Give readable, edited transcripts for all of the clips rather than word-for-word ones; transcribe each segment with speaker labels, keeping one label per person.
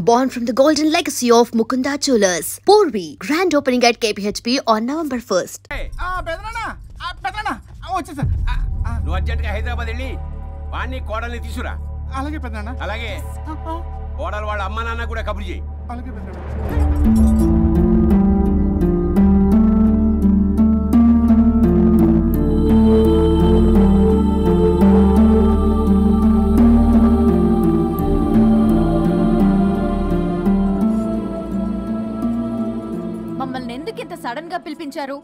Speaker 1: born from the golden legacy of Mukunda Jewelers. Porvi, grand opening at KPHP on November 1st.
Speaker 2: నువ్వు అర్జెంట్గా హైదరాబాద్ వెళ్ళి వాణ్ణి కోడల్ని తీసుకురా.
Speaker 3: అలాగే పెద్దనా.
Speaker 2: అలాగే కోడలు వాళ్ళ అమ్మ నాన్న కూడా కబురు చేయి.
Speaker 3: అలాగే పెద్దనా.
Speaker 4: మమ్మల్ని ఎందుకు ఇంత సడన్ గా పిలిపించారు?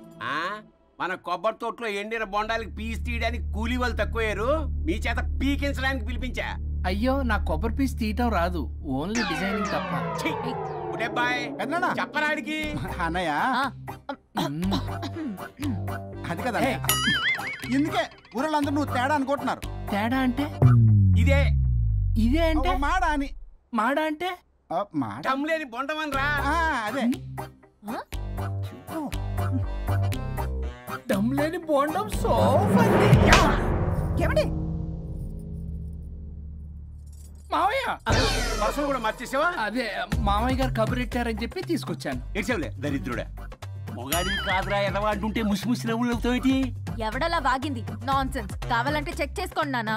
Speaker 2: మన కొబ్బరి తోటలో ఎండిన బొండాలకి పీస్ తీయడానికి కూలీ వాళ్ళు తక్కువయ్యారు, మీ చేత పీకించడానికి పిలిపించా.
Speaker 5: అయ్యో, నా కొబ్బరి పీస్ తీయటం రాదు, ఓన్లీ డిజైనింగ్ తప్ప.
Speaker 2: చెప్పరాడికి
Speaker 3: అన్నయ్య అది కదా, ఎందుకే ఊరలందరూ నువ్వు తేడా అనుకుంటున్నారు.
Speaker 5: తేడా అంటే
Speaker 2: ఇదే
Speaker 5: ఇదే అంటే
Speaker 3: మాడ అని.
Speaker 5: మాడ అంటే
Speaker 2: లేని బొండమని రా.
Speaker 3: అదే
Speaker 5: దమ్ లేని బోండం మావయ్య
Speaker 2: పర్సలు కూడా మార్చేసావా?
Speaker 5: అదే మామయ్య గారు కబురెట్టారని చెప్పి తీసుకొచ్చాను.
Speaker 2: ఇచ్చావులే దరిద్రుడా. మొగాడి కాదురా ఎదవా అంటుంటే ముసి ముసి నవ్వులు అవుతావేటి?
Speaker 4: ఎవడలా వాగింది? నాన్సెన్స్. కావాలంటే చెక్ చేసుకోండి నాన్న.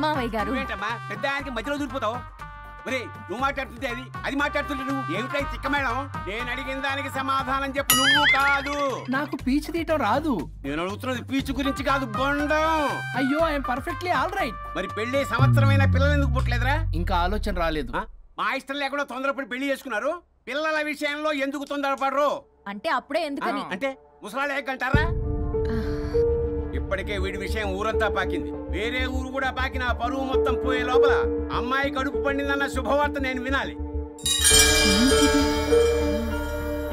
Speaker 4: మామయ్య గారు
Speaker 2: ఏంటమ్మా పెద్ద ఆయనకి మధ్యలో దూరిపోతావు? ఒరే, నువ్వు మాట్లాడుతుంటే అది మాట్లాడుతుంటే నువ్వు ఏమిటై తిక్క మేడం? నేను అడిగిన దానికి సమాధానం చెప్పు. నువ్వు కాదు.
Speaker 5: నాకు పీచు తీయటం రాదు.
Speaker 2: నేను అడుగుతున్నది పీచు గురించి కాదు, బొండం.
Speaker 5: అయ్యో, ఐఎమ్ పర్ఫెక్ట్లీ ఆల్ రైట్.
Speaker 2: మరి పెళ్లి సంవత్సరమైన పిల్లలు ఎందుకు పుట్టలేదురా?
Speaker 5: ఇంకా ఆలోచన రాలేదు.
Speaker 2: మా ఇష్టం లేకుండా తొందరపడి పెళ్లి చేసుకున్నారు. పిల్లల విషయంలో ఎందుకు తొందరపడరు?
Speaker 4: అంటే అప్పుడే ఎందుకని?
Speaker 2: అంటే ముసలాళ్ళు ఏకంటారా? ఇప్పటికే వీడి విషయం ఊరంతా పాకింది. వేరే ఊరు కూడా పాకిన పరువు మొత్తం పోయే లోపల అమ్మాయి కడుపు పండిందన్న శుభవార్త నేను వినాలి.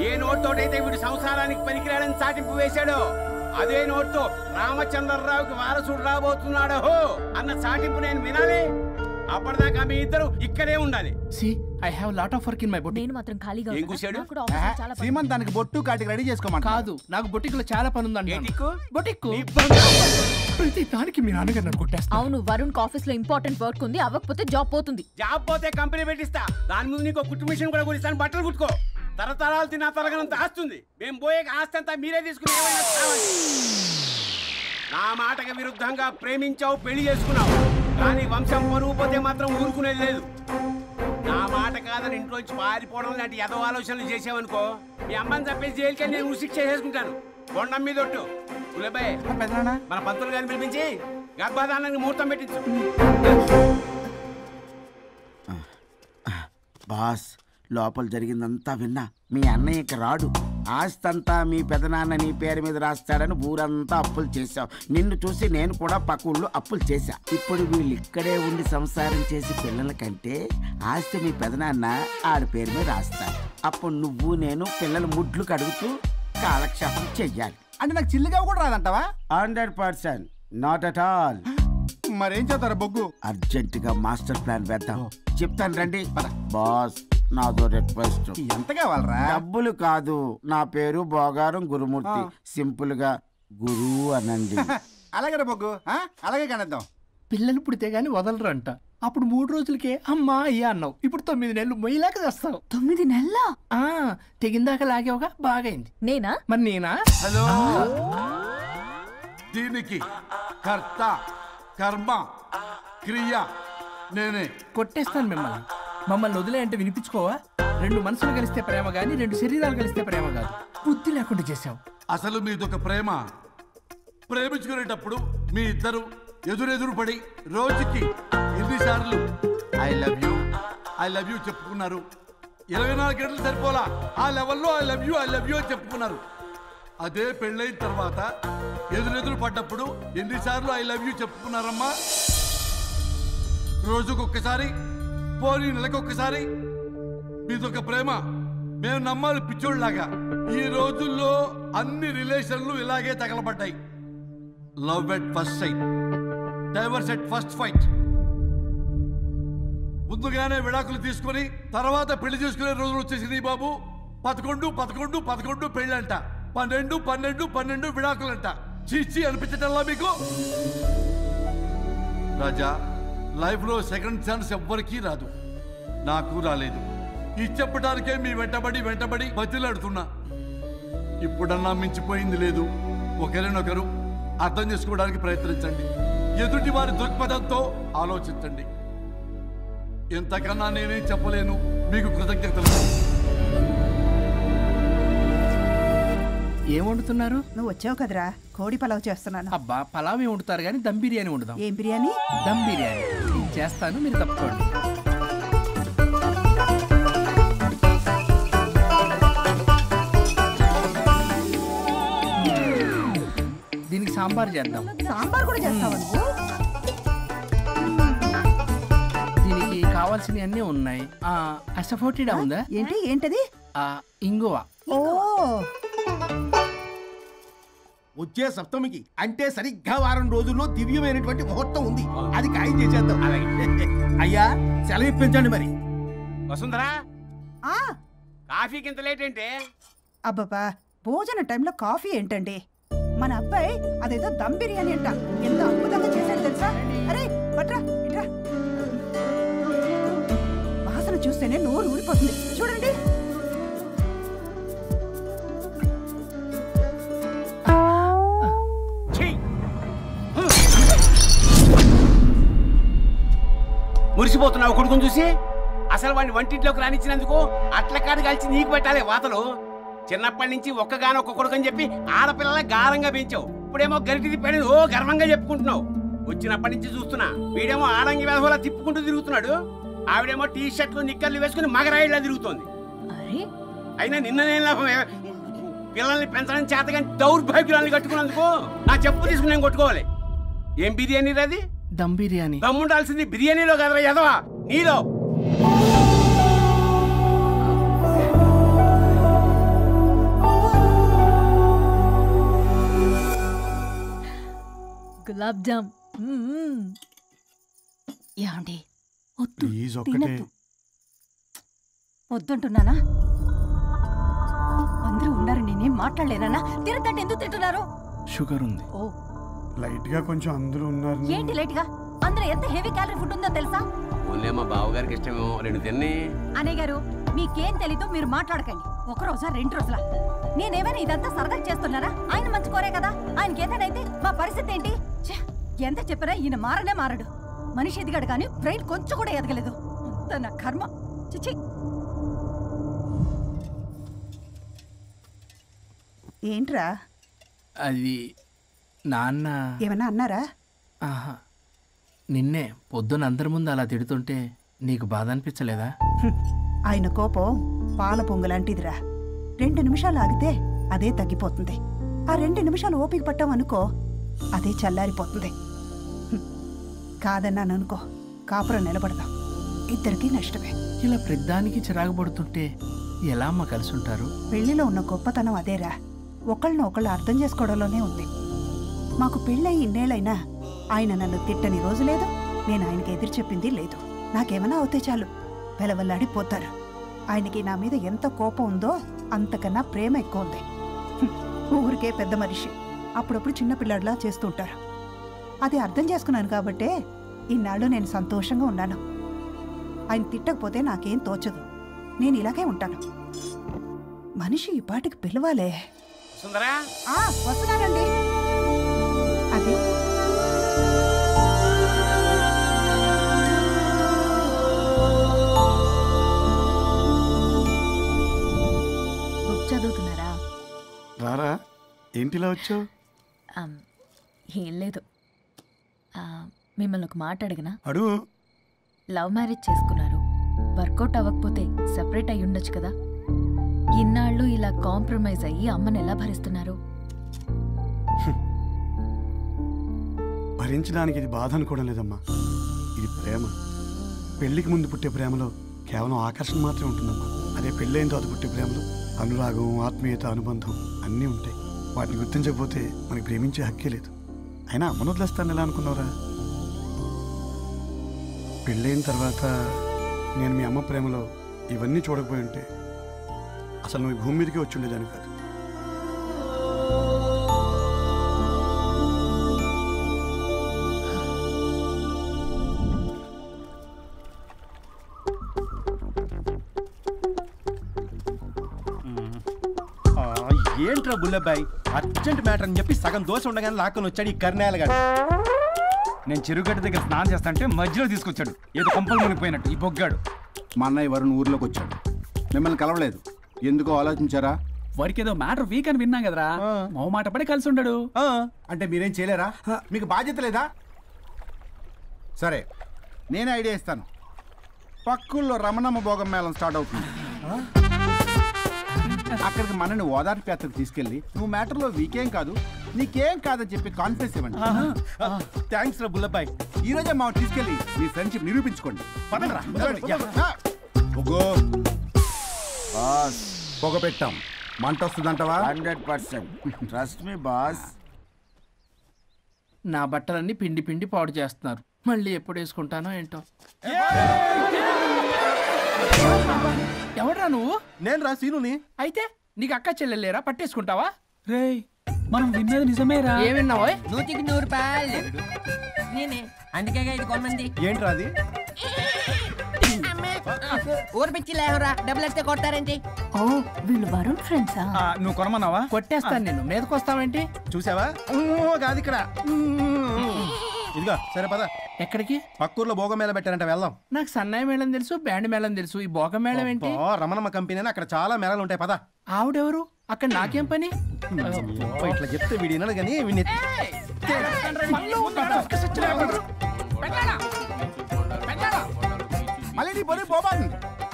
Speaker 2: ఏ నోట్తోటైతే వీడు సంసారానికి పనికిరాడని చాటింపు వేశాడో అదే నోట్తో రామచంద్రరావుకి వారసుడు రాబోతున్నాడో అన్న చాటింపు నేను వినాలి. అప్పటిదాకా మీ ఇద్దరు ఇక్కడే ఉండాలి.
Speaker 5: I have lot of work in my boutique.
Speaker 4: నేను మాత్రం ఖాళీగా
Speaker 2: ఏం కూశాడు?
Speaker 3: సీమంత్ దానికి బొట్టు కాటికి రెడీ చేసుకోమని
Speaker 5: కాదు, నాకు బొటిక్ లో చాలా పని ఉందండి. బొటిక్ ప్రతి దానికి మీ నాన్నగారు నన్ను కొట్టేస్తారు.
Speaker 4: అవును, వరుణ్ ఆఫీస్ లో ఇంపార్టెంట్ వర్క్ ఉంది, అవ్వకపోతే జాబ్ పోతుంది.
Speaker 2: జాబ్ పోతే కంపెనీ పెట్టిస్తా. దాని ముందు నీకు కుట్టు మిషన్ కూడా కొనిస్తాను. బట్టలు కుట్టుకో. తరతరాలు తిన్నా తరగనంత ఆస్తుంది. మేము పోయే ఆస్తి అంతా మీరే తీసుకుని నా మాటకి విరుద్ధంగా ప్రేమించావు, పెళ్లి చేసుకున్నావు. కానీ వంశం పరువు పోతే మాత్రం ఊరుకునేది లేదు. నా మాట కాదని ఇంట్లోంచి పారిపోవడం లాంటి ఎదో ఆలోచనలు చేసావనుకో, మీ అమ్మని చంపేసి జైలుకి నేను ఉసిక్ చేసుకుంటాను. కొండం మీద ఒట్టు. మన పంతులు గారిని పిలిపించి గర్భధానానికి ముహూర్తం పెట్టించు.
Speaker 6: బాస్, లోపల జరిగిందంతా విన్నా. మీ అన్నయ్యకి రాడు. ఆస్తంతా మీ పెదనాన్న నీ పేరు మీద రాస్తాడని ఊరంతా అప్పులు చేశావు. నిన్ను చూసి నేను కూడా పక్క ఊళ్ళో అప్పులు చేశా. ఇప్పుడు వీళ్ళు ఇక్కడే ఉండి సంసారం చేసి పిల్లల కంటే ఆస్తి మీ పెదనాన్న ఆడి పేరు మీద రాస్తాడు. అప్పుడు నువ్వు నేను పిల్లల ముడ్లు కడుగుతూ కాలక్షేపం చెయ్యాలి.
Speaker 3: అంటే నాకు చిల్లిగా కూడా రాదంటావా?
Speaker 6: 100%. Not at all.
Speaker 3: మరేం చేస్తారా బొగ్గు?
Speaker 6: అర్జెంటుగా మాస్టర్ ప్లాన్ వేద్దాం. చెప్తాను రండి. బాస్, నాదో రిక్వెస్ట్.
Speaker 3: ఎంత కావాలరా?
Speaker 6: డబ్బులు కాదు, నా పేరు బోగారం గురుమూర్తి. సింపుల్ గా గురు అనండి.
Speaker 3: అలాగే బొగ్గు, అలాగే కనేద్దాం.
Speaker 5: పిల్లలు పుడితే గాని వదలరంట. అప్పుడు 3 రోజులకే అమ్మా అయ్యా అన్నావు. ఇప్పుడు 9 నెలలు మొయ్యలాగా చేస్తావు.
Speaker 4: 9 నెలల
Speaker 5: తెగిందాక లాగేవగా బాగైంది.
Speaker 4: నేనా?
Speaker 5: మరి నేనా?
Speaker 7: హలో, దీనికి కర్త కర్మ క్రియ నేనే.
Speaker 5: కొట్టేస్తాను మిమ్మల్ని. మమ్మల్ని వదిలే అంటే వినిపించుకోవా? 2 మనసులు కలిస్తే ప్రేమ గాని 2 శరీరాలు కలిస్తే ప్రేమ కాదు. బుద్ధి లేకుండా చేసావు.
Speaker 7: అసలు మీదొక ప్రేమ. ప్రేమించుకునేటప్పుడు మీ ఇద్దరు ఎదురెదురు పడి రోజుకి ఎన్నిసార్లు ఐ లవ్ యూ చెప్పుకున్నారు? 24 గంటలు సరిపోలా. ఆ లెవెల్లో ఐ లవ్ యూ అని చెప్పుకున్నారు. అదే పెళ్ళైన తర్వాత ఎదురెదురు పడ్డప్పుడు ఎన్నిసార్లు ఐ లవ్ యూ చెప్పుకున్నారమ్మా? రోజుకొక్కసారి, పోనీ నెలకొక్కసారి. మీదొక ప్రేమ. మేము నమ్మాలి పిచ్చోళ్ళలాగా. ఈ రోజుల్లో అన్ని రిలేషన్లు ఇలాగే తగలబడ్డాయి. Love at first sight, divorce at first fight. ముందుగానే విడాకులు తీసుకొని తర్వాత పెళ్లి చేసుకునే రోజులు వచ్చేసింది బాబు. 11 పెళ్ళంట, 12 విడాకులంట. చీచి అనిపించటల్లా మీకు? రాజా, లైఫ్లో సెకండ్ ఛాన్స్ ఎవ్వరికీ రాదు, నాకు రాలేదు. ఇది చెప్పడానికే మీ వెంటబడి బతిలాడుతున్నా. ఇప్పుడన్నా మించిపోయింది లేదు. ఒకరినొకరు అర్థం చేసుకోవడానికి ప్రయత్నించండి. ఎదుటి వారి దృక్పథంతో ఆలోచించండి. ఎంతకన్నా నేనేం చెప్పలేను. మీకు కృతజ్ఞతలు.
Speaker 5: ఏం వండుతున్నారు?
Speaker 8: నువ్వు వచ్చావు కదరా, కోడి పలావ్ చేస్తున్నాను.
Speaker 5: అబ్బా, పలావ్ ఏం వండుతారు కానీ దమ్ బిర్యానీ వండుదాం.
Speaker 8: ఏం బిర్యానీ?
Speaker 5: దమ్ బిర్యానీ నేను చేస్తాను, మీరు తప్పుకోండి. దీనికి సాంబార్ చేద్దాం.
Speaker 8: సాంబార్ కూడా చేస్తావా నువ్వు?
Speaker 5: దీనికి కావాల్సినవి అన్నీ ఉన్నాయి. అసఫోటిడా ఉందా?
Speaker 8: ఏంటి ఏంటది?
Speaker 5: ఇంగువ.
Speaker 8: ఓ,
Speaker 3: వచ్చే సప్తమికి అంటే సరిగ్గా వారం రోజుల్లో దివ్యమైనటువంటి ముహూర్తం ఉంది. అది ఖాయం చేసేద్దాం. అయ్యా సెలవు ఇప్పించండి మరి.
Speaker 2: వసుంధరా,
Speaker 8: ఆ,
Speaker 2: కాఫీకి ఇంత లేట్ ఏంటి?
Speaker 8: అబ్బబ్బా, భోజన టైంలో కాఫీ ఏంటండి? మన అబ్బాయి అదేదో దమ్ బిర్యానీ అంట, ఎంత అద్భుతంగా చేశాడు తెలుసా? అరే పట్రా ఇట్రా. వాసన చూస్తేనే నోరు ఊరిపోతుంది. చూడండి.
Speaker 2: మురిసిపోతున్నావు కొడుకుని చూసి. అసలు వాడిని వంటింట్లోకి రానిచ్చినందుకు అట్ల కాడు కలిసి నీకు పెట్టాలి వాతలు. చిన్నప్పటి నుంచి ఒక్కగానొక్క కొడుకు అని చెప్పి ఆడపిల్లల గారంగా పెంచావు. ఇప్పుడేమో గరిటి తిప్పాడు ఓ గర్వంగా చెప్పుకుంటున్నావు. వచ్చినప్పటి నుంచి చూస్తున్నా, వీడేమో ఆడంగి వేధవలా తిప్పుకుంటూ తిరుగుతున్నాడు. ఆవిడేమో టీ షర్ట్లు నిక్కర్లు వేసుకుని మగరాయిలా తిరుగుతోంది. అయినా నిన్న నేను లాభం, పిల్లల్ని పెంచడం చేతగాని దౌర్భాగ్యురాన్ని కట్టుకున్నందుకు నా చెప్పు తీసుకుని నేను కొట్టుకోవాలి. ఏం బిర్యానీ రాది?
Speaker 5: దమ్ బిర్యానీ.
Speaker 2: దమ్ముండాల్సింది బిర్యానీలో కదరా ఎదవా, నీలో.
Speaker 4: గులాబ్ జామ్. ఏమండి
Speaker 8: వద్దంటున్నానా? అందరూ ఉన్నారు, నేనేం మాట్లాడలేనా? తిరగండి, ఎందుకు తింటున్నారు?
Speaker 5: షుగర్ ఉంది.
Speaker 8: ఓ,
Speaker 3: లైట్ గా కొంచెం అందరూ ఉన్నారు.
Speaker 8: ఏంటి లైట్ గా? అందులో ఎంత హెవీ క్యాలరీ ఫుడ్ ఉందో తెలుసా?
Speaker 2: ఓన్లే మా బావగారికి ఇష్టమేమో, 2 తిన్ని.
Speaker 8: అన్నయ్య గారు, మీకేం తెలీదు, మీరు మాట్లాడకండి. 1 రోజా 2 రోజులా? నేనేమైనా ఇదంతా సరదా చేస్తున్నారా? ఆయన మంచి కోరే కదా. ఆయనకి ఏదైతే మా పరిస్థితి ఏంటి? ఎంత చెప్పినా ఈయన మారనే మారడు. మనిషి ఎదిగాడు కానీ బ్రెయిన్ కొంచెం కూడా ఎదగలేదు. అంత నా కర్మ. చిచి. ఏంట్రా?
Speaker 5: అది నాన్న
Speaker 8: ఏమన్నా అన్నారా?
Speaker 5: ఆహా, నిన్నే పొద్దున అందరి ముందు అలా తిడుతుంటే నీకు బాధ అనిపించలేదా?
Speaker 8: ఆయన కోపం పాల పొంగులాంటిదిరా. 2 నిమిషాలు ఆగితే అదే తగ్గిపోతుంది. ఆ 2 నిమిషాలు ఓపిక పట్టామనుకో, అదే చల్లారిపోతుంది. కాదన్నాననుకో, కాపురం నిలబడదాం. ఇద్దరికీ నష్టమే.
Speaker 5: ఇలా ప్రతిదానికి చిరాకు పడుతుంటే ఎలా అమ్మ కలిసి ఉంటారు?
Speaker 8: పెళ్లిలో ఉన్న గొప్పతనం అదేరా, ఒకళ్ళనొకళ్ళు అర్థం చేసుకోవడంలోనే ఉంది. మాకు పెళ్ళయి ఇన్నేళ్ళైనా ఆయన నన్ను తిట్టని రోజు లేదు, నేను ఆయనకి ఎదురు చెప్పింది లేదు. నాకేమన్నా అవుతే చాలు వెలవల్లాడిపోతారు. ఆయనకి నా మీద ఎంత కోపం ఉందో అంతకన్నా ప్రేమ ఎక్కువ ఉంది. ఊరికే పెద్ద మనిషి, అప్పుడప్పుడు చిన్నపిల్లాడిలా చేస్తుంటారు. అది అర్థం చేసుకున్నాను కాబట్టే ఇన్నాళ్ళు నేను సంతోషంగా ఉన్నాను. ఆయన తిట్టకపోతే నాకేం తోచదు, నేను ఇలాగే ఉంటాను. మనిషి ఈ పాటికి పిలవాలే.
Speaker 2: సుందరా,
Speaker 8: వస్తున్నానండి. అది
Speaker 4: బుక్ చదువుతున్నారా?
Speaker 3: రారా, ఏంటిలా వచ్చావు?
Speaker 4: ఏం లేదు, మిమ్మల్ని ఒక మాట అడిగినా?
Speaker 3: అడుగు.
Speaker 4: లవ్ మ్యారేజ్ చేసుకున్నారు, వర్కౌట్ అవ్వకపోతే సెపరేట్ అయ్యి ఉండొచ్చు కదా. ఇన్నాళ్ళు ఇలా కాంప్రమైజ్ అయ్యి అమ్మని ఎలా భరిస్తున్నారు?
Speaker 3: భరించడానికి ఇది బాధ అనుకోవడం లేదమ్మా, ఇది ప్రేమ. పెళ్లికి ముందు పుట్టే ప్రేమలో కేవలం ఆకర్షణ మాత్రమే ఉంటుందమ్మా. అదే పెళ్ళైన తర్వాత పుట్టే ప్రేమలో అనురాగం, ఆత్మీయత, అనుబంధం అన్నీ ఉంటాయి. వాటిని గుర్తించకపోతే మనకి ప్రేమించే హక్కే లేదు. అయినా అమ్మను వదిలేస్తాను ఎలా అనుకున్నావురా? పెళ్ళైన తర్వాత నేను మీ అమ్మ ప్రేమలో ఇవన్నీ చూడకపోయి ఉంటే అసలు నువ్వు భూమి మీదకే వచ్చి ఉండేదాన్ని కాదు.
Speaker 9: ఏంట్రా బుల్లబ్బాయ్ అర్జెంట్ మ్యాటర్ అని చెప్పి సగం దోశ ఉండగానే లాక్కొని వచ్చాడు ఈ కర్ణాలగాడు.
Speaker 10: నేను చెరుగడ్డ దగ్గర స్నానం చేస్తాంటే మధ్యలో తీసుకొచ్చాడు, ఏదో కొంపలు మునిగిపోయినట్టు ఈ బొగ్గాడు.
Speaker 11: మా అన్నయ్య వరుణ్ ఊర్లోకి వచ్చాడు, మిమ్మల్ని కలవలేదు, ఎందుకో ఆలోచించారా?
Speaker 5: వారికి ఏదో మ్యాటర్ వీక్ అని విన్నా కదరా, మా మాట పడి కలిసి ఉండడు.
Speaker 11: అంటే మీరేం చేయలేరా? మీకు బాధ్యత లేదా? సరే నేనే ఐడియా ఇస్తాను. పక్కుల్లో రమణమ్మ భోగం మేళం స్టార్ట్ అవుతుంది. అక్కడికి మనని ఓదార్పు యాత్రకు తీసుకెళ్ళి నువ్వు మ్యాటర్లో వీకేం కాదు, నీకేం కాదని చెప్పి కాన్ఫిడెన్స్ ఇవ్వండి.
Speaker 9: థ్యాంక్స్ రా బుల్లబ్బాయ్.
Speaker 11: ఈ రోజే మా తీసుకెళ్ళి మీ ఫ్రెండ్షిప్ నిరూపించుకోండి.
Speaker 9: పదండ్రా.
Speaker 11: పొగ పెట్టాం, మంట వస్తుందంటవా?
Speaker 6: 100%. Trust me boss.
Speaker 5: నా బట్టలన్నీ పిండి పిండి పాడు చేస్తున్నారు, మళ్ళీ ఎప్పుడు వేసుకుంటానో ఏంటో. ఎవడ్రా నువ్వు?
Speaker 9: నేను రా సీనుని.
Speaker 5: అయితే నీకు అక్క చెల్లెలేరా, పట్టేసుకుంటావా? రేయ్ మనం విన్నది నిజమేరా. ఏ విన్నావో?
Speaker 12: 100కి 100 రూపాయలు నేనే, అందుకే ఇది కొమ్మంది.
Speaker 9: ఏంట్రా అది?
Speaker 12: ఊరు పిచ్చి లేవరా, డబ్బులు ఎత్తే కొడతారేంటి?
Speaker 4: ఓ వీళ్ళు వరుణ్ ఫ్రెండ్సా?
Speaker 5: నువ్వు కొనమన్నావా? కొట్టేస్తాను నేను, మీదకొస్తావేంటి?
Speaker 9: చూసావా? కాదు ఇక్కడ. ఇదిగో సరే పద.
Speaker 5: ఎక్కడికి?
Speaker 9: పక్కూర్లో భోగం మేళ పెట్టారంట, వెళ్దాం.
Speaker 5: నాకు సన్నాయి మేళం తెలుసు, బ్యాండ్ మేళం తెలుసు, ఈ భోగం మేళం ఏంటి?
Speaker 9: రమణమ్మ కంపెనీ అని అక్కడ చాలా మేళలు ఉంటాయి, పద.
Speaker 5: ఆవిడెవరు? అక్కడ నాకేం పని?
Speaker 9: ఇట్లా చెప్తే వీడి వినడు కానీ వీడిని
Speaker 11: మళ్ళీ నీ పొరి పోబాతుంది.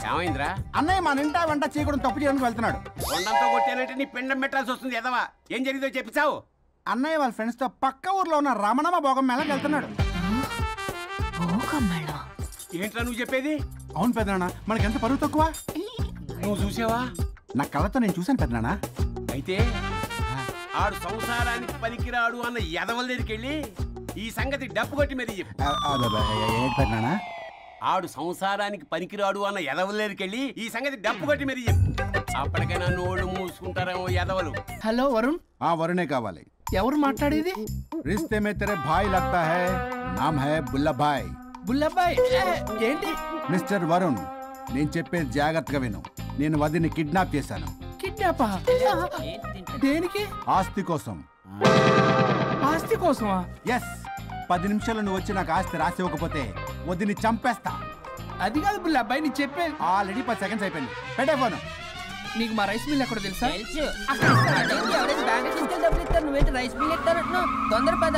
Speaker 2: ఏమైందిరా?
Speaker 11: అన్నయ్య మన ఇంటా వెంట చేయకూడదు తప్పు చేయడానికి వెళ్తున్నాడు.
Speaker 2: కొండంతో కొట్టానంటే నీ పిండం పెట్టాల్సి వస్తుంది ఎదవా. ఏం జరిగిందో చెప్పిచావు?
Speaker 11: అన్నయ్య వాళ్ళ ఫ్రెండ్స్ తో పక్క ఊర్లో ఉన్న రమణమ్మ భోగం మేళకి వెళ్తున్నాడు.
Speaker 2: ఏంట్రా నువ్వు చెప్పేది?
Speaker 11: అవును పెద్దనాన్న, మనకి ఎంత పరువు తక్కువ.
Speaker 2: నువ్వు చూసావా?
Speaker 11: నా కళ్ళతో నేను చూశాను పెద్దనాన్న.
Speaker 2: అయితే ఆడు సంసారానికి పనికిరాడు అన్న ఎదవల దగ్గరికి వెళ్ళి ఈ సంగతి డప్పు కొట్టి మరీ చెప్పు.
Speaker 11: పెద్దనాన్న
Speaker 2: ఆడు సంసారానికి పనికిరాడు అన్న ఎదవల దగ్గరికి వెళ్ళి ఈ సంగతి డప్పు కొట్టి మరీ చెప్పు. అప్పటికైనా నోళ్ళు మూసుకుంటారేమో ఎదవలు.
Speaker 5: హలో వరుణ్.
Speaker 11: వరుణే కావాలి.
Speaker 5: ఎవరు మాట్లాడేది?
Speaker 11: रिश्ते में तेरे भाई लगता है, नाम है बुल्लभाई.
Speaker 5: బుల్లబ్బాయ్ ఏంటి?
Speaker 11: మిస్టర్ వరుణ్, నేను చెప్పేది జాగ్రత్తగా విను. నేను వదిని కిడ్నాప్ చేశాను.
Speaker 5: కిడ్నాపా? దేనికి?
Speaker 11: ఆస్తి కోసం.
Speaker 5: ఆస్తి కోసమా?
Speaker 11: ఎస్. 10 నిమిషాలు నువ్వు వచ్చి నాకు ఆస్తి రాసి ఇవ్వకపోతే వదిని చంపేస్తా.
Speaker 5: అది కాదు బుల్లబ్బాయ్, నీ చెప్పేది.
Speaker 11: ఆల్రెడీ 10 సెకండ్స్ అయిపోయింది, పెట్టే ఫోన్.
Speaker 5: నీకు మా రైస్ మిల్ ఎక్కడ తెలుసా?
Speaker 12: తెలుసు. ఎవరైనా బ్యాంక్ తీసుకెళ్ళి డబ్బులు ఇస్తారు, నువ్వేంటి రైస్ బిల్ ఇస్తారంటున్నావు? తొందర పద.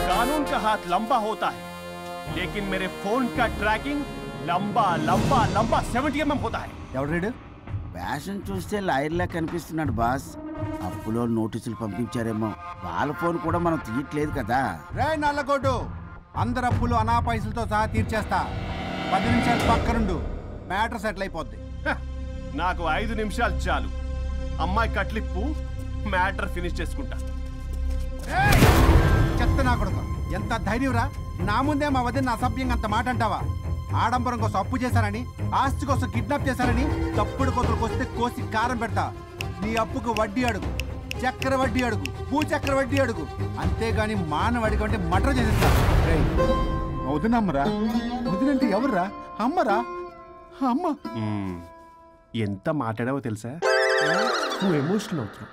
Speaker 9: कानून का हाथ लंबा होता है, लेकिन मेरे फोन का ट्रैकिंग लंबा लंबा लंबा 70 mm होता है.
Speaker 11: ఎవడు?
Speaker 6: ఫ్యాషన్ చూస్తే లాయర్లా కనిపిస్తున్నాడు బాస్. అప్పులో నోటీసులు పంపించారేమో, వాళ్ళ ఫోన్ కూడా మనం తీయట్లేదు కదా.
Speaker 11: రే నల్లకోటు, అందరు అప్పులు అనా పైసలతో సహా తీర్చేస్తా. 10 నిమిషాలు పక్కనుండు, మ్యాటర్ సెటిల్ అయిపోద్ది.
Speaker 9: నాకు 5 నిమిషాలు చాలు. అమ్మాయి కట్లిప్పు, మ్యాటర్ ఫినిష్ చేసుకుంటా.
Speaker 11: చెత్త నా కొడుకు, ఎంత ధైర్యంరా! నా ముందే మా వదిన అసభ్యంగా అంత మాట అంటావా? ఆడంబరం కోసం అప్పు చేశారని, ఆస్తి కోసం కిడ్నాప్ చేశారని తప్పుడు కొతులకు వస్తే కోసి కారం పెడతా. నీ అప్పుకు వడ్డీ అడుగు, చక్కెర వడ్డీ అడుగు, భూచక్ర వడ్డీ అడుగు, అంతేగాని మానవ అడిగంటే మటర్ చేసేస్తా. వదినమ్మరా? వదినంటే ఎవర్రా? అమ్మరా? అమ్మ.
Speaker 9: ఎంత మాట్లాడావో తెలుసా? నువ్వు ఎమోషనల్ అవుతున్నావు,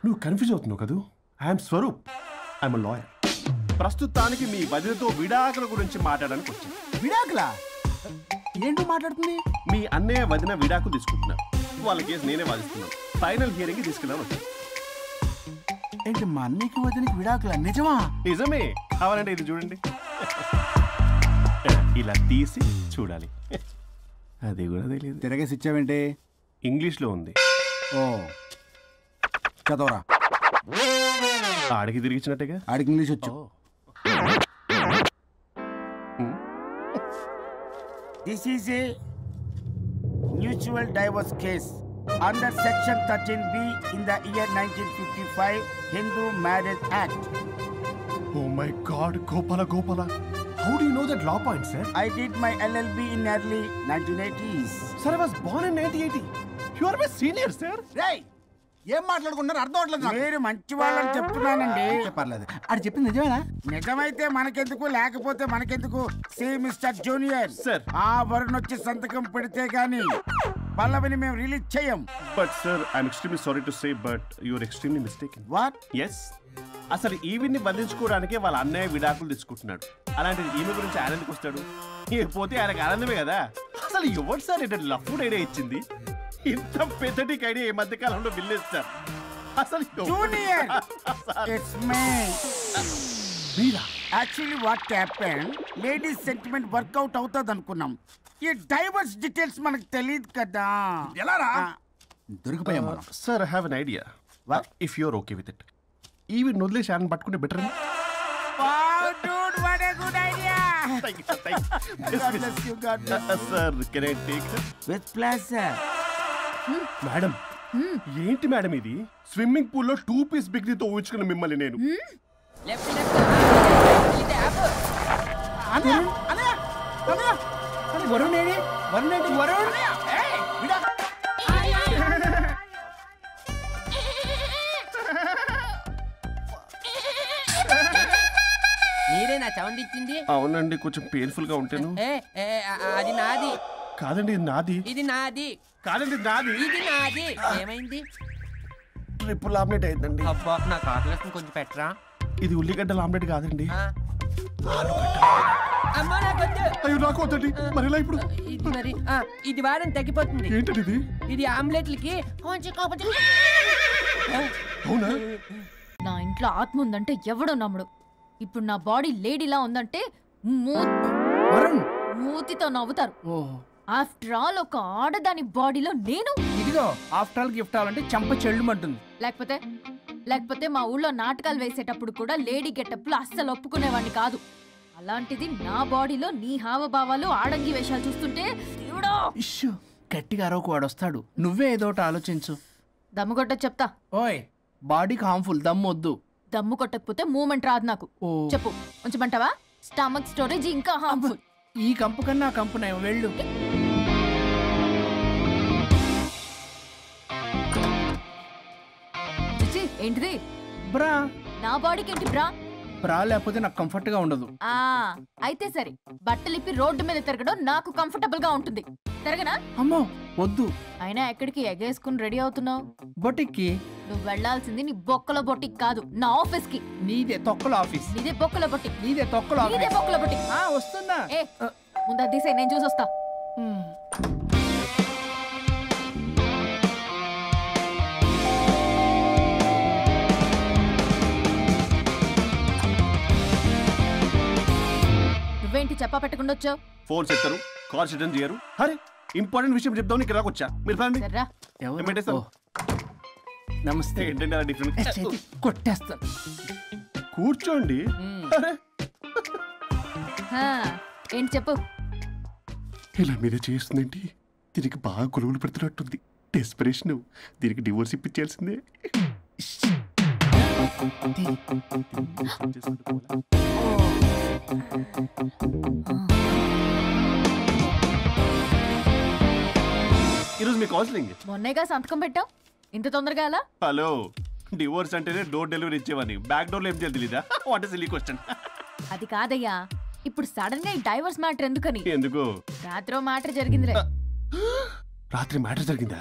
Speaker 9: నువ్వు కన్ఫ్యూజ్ అవుతున్నావు కదూ. I'm Swaroop, I'm lawyer. ప్రస్తుతానికి మీ వదినతో విడాకుల గురించి మాట్లాడడానికి వచ్చాను.
Speaker 11: విడాకులా? ఏంటో మాట్లాడుతుంది?
Speaker 9: మీ అన్నయ్య వదిన విడాకులు తీసుకుంటున్నారు, వాళ్ళ కేసు నేనే వాదిస్తున్నాను. ఫైనల్ హియరింగ్ తీసుకెళ్ళాను వచ్చాను.
Speaker 11: ఏంటి మా అన్నయ్యకి వదినకి విడాకులా? నిజమా?
Speaker 9: నిజమే. కావాలంటే ఇది చూడండి, ఇలా తీసి చూడాలి. అది కూడా తెలియదు.
Speaker 11: తిరగేసి ఇచ్చావేంటి?
Speaker 9: ఇంగ్లీష్లో ఉంది.
Speaker 11: ఓ చదవరా.
Speaker 9: ఆడికి తిరిగిచ్చినట్టుగా.
Speaker 11: ఆడికి ఇంగ్లీష్ వచ్చు.
Speaker 6: This is a mutual divorce case under section 13B in the year 1955 Hindu Marriage Act.
Speaker 9: Oh my God, Gopala. How do you know that law point, sir?
Speaker 6: I did my LLB in early 1980s.
Speaker 9: Sir, I was born in 1980. You are my senior, sir.
Speaker 11: రేయ్, ఏం మాట్లాడుకుంటున్నారు అర్థం అవట్లేదు నాకు.
Speaker 6: మీరు మంచి వాళ్ళని చెప్తున్నానండి.
Speaker 11: పర్లేదు అది చెప్పింది నిజమేనా?
Speaker 6: నిజమైతే మనకెందుకు, లేకపోతే మనకెందుకు. సి మిస్టర్ జూనియర్
Speaker 9: సార్,
Speaker 6: ఆ వరుణ్ వచ్చి సంతకం పెడితే గానీ పల్లవిని మేము రిలీజ్ చేయం.
Speaker 9: But sir I'm extremely sorry to say but you're extremely mistaken.
Speaker 6: What?
Speaker 9: Yes, అసలు ఈవిడ్ని బంధించుకోవడానికే వాళ్ళ అన్నయ్య విడాకులు తీసుకుంటున్నాడు. అలాంటిది ఈమె గురించి ఆనందకు వస్తాడు. పోతే ఆయనకు ఆనందమే కదా. అసలు ఎవరు సార్ ఏంటంటే లఫ్డ్ ఐడియా ఇచ్చింది? ఇంత పెద్దటికి ఐడియా ఈ మధ్య కాలంలో విల్లేస్తారు. అసలు
Speaker 6: జూనియర్ ఇట్స్ మీ.
Speaker 9: మీరా?
Speaker 6: Actually what happen, ladies sentiment work out అవుతుంది అనుకున్నాం. ఈ డైవర్స్ డీటెయిల్స్ మనకు తెలియదు కదా.
Speaker 11: ఎలా రా దొరికిపోయాం మనం.
Speaker 9: Sir I have an idea. If you're okay with it, ఈవిడ్ని వదిలేసి ఆయన పట్టుకుంటే better. Sir can I take
Speaker 6: with pleasure.
Speaker 9: Madam, ఏంటి మేడం ఇది? స్విమ్మింగ్ పూల్ లో 2 పీస్ బిగ్నీతో ఊహించుకున్న మిమ్మల్ని నేను.
Speaker 5: వరుణ్ ఏడి? వరుణ్ ఏంటి? వరుణ్
Speaker 12: మీరే నా సౌండ్ ఇచ్చింది?
Speaker 9: అవునండి, కొంచెం పెయిన్ఫుల్ గా ఉంటాను.
Speaker 12: అది నాది
Speaker 9: కాదండి, ఇది నాది.
Speaker 12: ఇది నాది
Speaker 9: కాదండి, నాది.
Speaker 12: ఇది నాది. ఏమైంది?
Speaker 9: ట్రిపుల్ ఆమ్లెట్ అయిందండి.
Speaker 12: అబ్బా నాకు ఆకలిస్తుంది, కొంచెం పెట్టరా.
Speaker 9: ఇది ఉల్లిగడ్డల ఆమ్లెట్ కాదండి.
Speaker 12: అమ్మా నాకొద్దు.
Speaker 9: అయ్యో నాకు వద్దండి. మరి ఇలా ఇప్పుడు
Speaker 12: ఇది మరి ఇది వారం తగ్గిపోతుంది.
Speaker 9: ఏంటది ఇది?
Speaker 12: ఇది ఆమ్లెట్లకి కొంచెం
Speaker 9: అవునా?
Speaker 4: నా ఇంట్లో ఆత్మ ఉందంటే ఎవడో నమ్ముడు. ఇప్పుడు నా బాడీ లేడీలా ఉందంటే మూతితో నవ్వుతారు. ఆఫ్టర్ ఆల్ ఒక ఆడదాని బాడీలో నేను.
Speaker 5: ఇదిగో ఆఫ్టర్ ఆల్ గిఫ్ట్ అవ్వాలంటే చంప చెల్లుమంటుంది.
Speaker 4: లేకపోతే మా ఊళ్ళో నాటకాలు వేసేటప్పుడు కూడా లేడీ గెటప్లు అస్సలు ఒప్పుకునేవాడిని కాదు. అలాంటిది నా బాడీలో నీ హావభావాలు ఆడంగి వేషాలు చూస్తుంటే
Speaker 5: ఇష్యూ గట్టిగా అరవకు, వాడు వస్తాడు. నువ్వే ఏదో ఒకటి ఆలోచించు.
Speaker 4: దమ్ము కొట్ట చెప్తా.
Speaker 5: ఓయ్ బాడీకి హార్మ్ఫుల్, దమ్ము వద్దు.
Speaker 4: దమ్ము కొట్టకపోతే మూమెంట్ రాదు నాకు. చెప్పు, ఉంచమంటావా? స్టమక్ స్టోరేజ్ ఇంకా హార్మ్ఫుల్.
Speaker 5: ఈ కంపు కన్నా ఆ కంపు నయం, వెళ్ళు.
Speaker 4: ఏంటిది?
Speaker 5: బ్రా.
Speaker 4: నా బాడీకి ఏంటి బ్రా?
Speaker 5: బ్రా లేకపోతే నాకు కంఫర్ట్ గా ఉండదు.
Speaker 4: అయితే సరే, బట్టలిప్పి రోడ్డు మీద తిరగడం నాకు కంఫర్టబుల్ గా ఉంటుంది. తిరగనా?
Speaker 5: అమ్మో వద్దు.
Speaker 4: అయినా ఎక్కడికి ఎగేసుకుని రెడీ అవుతున్నావు?
Speaker 5: బొటిక్కి.
Speaker 4: నువ్వు వెళ్లాల్సింది నీ బొక్కల బొటిక్ కాదు, నా ఆఫీస్ కి.
Speaker 5: నీదే తొక్కల ఆఫీస్.
Speaker 4: నీదే బొక్కల బొటిక్.
Speaker 5: నీదే తొక్కల ఆఫీస్.
Speaker 4: నీదే బొక్కల బొటిక్.
Speaker 5: వస్తున్నా.
Speaker 4: ముందు అది తీసేయ్, నేను చూసొస్తా. నువ్వేంటి చెప్పా పెట్టకుండా వచ్చావు?
Speaker 9: ఫోన్ చెప్తారు, కాల్ అటెండ్ చేయరు. అరే ఇంపార్టెంట్ విషయం చెప్తావు, ఇక్కడ వచ్చా. మీరు ఫ్యామిలీ
Speaker 5: నమస్తే.
Speaker 9: ఏంటంటే అలా డిఫరెంట్?
Speaker 5: కొట్టేస్తాను.
Speaker 9: కూర్చోండి.
Speaker 4: ఏంటి చెప్పు.
Speaker 9: ఇలా మీరే చేస్తుందేంటి? దీనికి బాగా గొలుగులు పెడుతున్నట్టుంది. డెస్పిరేషన్. దీనికి డివోర్స్ ఇప్పించాల్సిందే. ఈరోజు మీ కౌన్సిలింగ్.
Speaker 4: మొన్నేగా సంతకం పెట్టావు, ఇంత తొందరగా అలా?
Speaker 9: హలో, డివోర్స్ అంటేనే డోర్ డెలివరీ ఇచ్చేవని, బ్యాక్ డోర్ లో ఏం చేయాలి తెలీదా? What is silly question.
Speaker 4: అది కాదయ్యా, ఇప్పుడు సడన్ గా ఈ డైవర్స్ మ్యాటర్ ఎందుకని?
Speaker 9: ఎందుకు?
Speaker 4: రాత్రి మ్యాటర్ జరిగిందిలే.
Speaker 9: రాత్రి మ్యాటర్ జరిగిందా?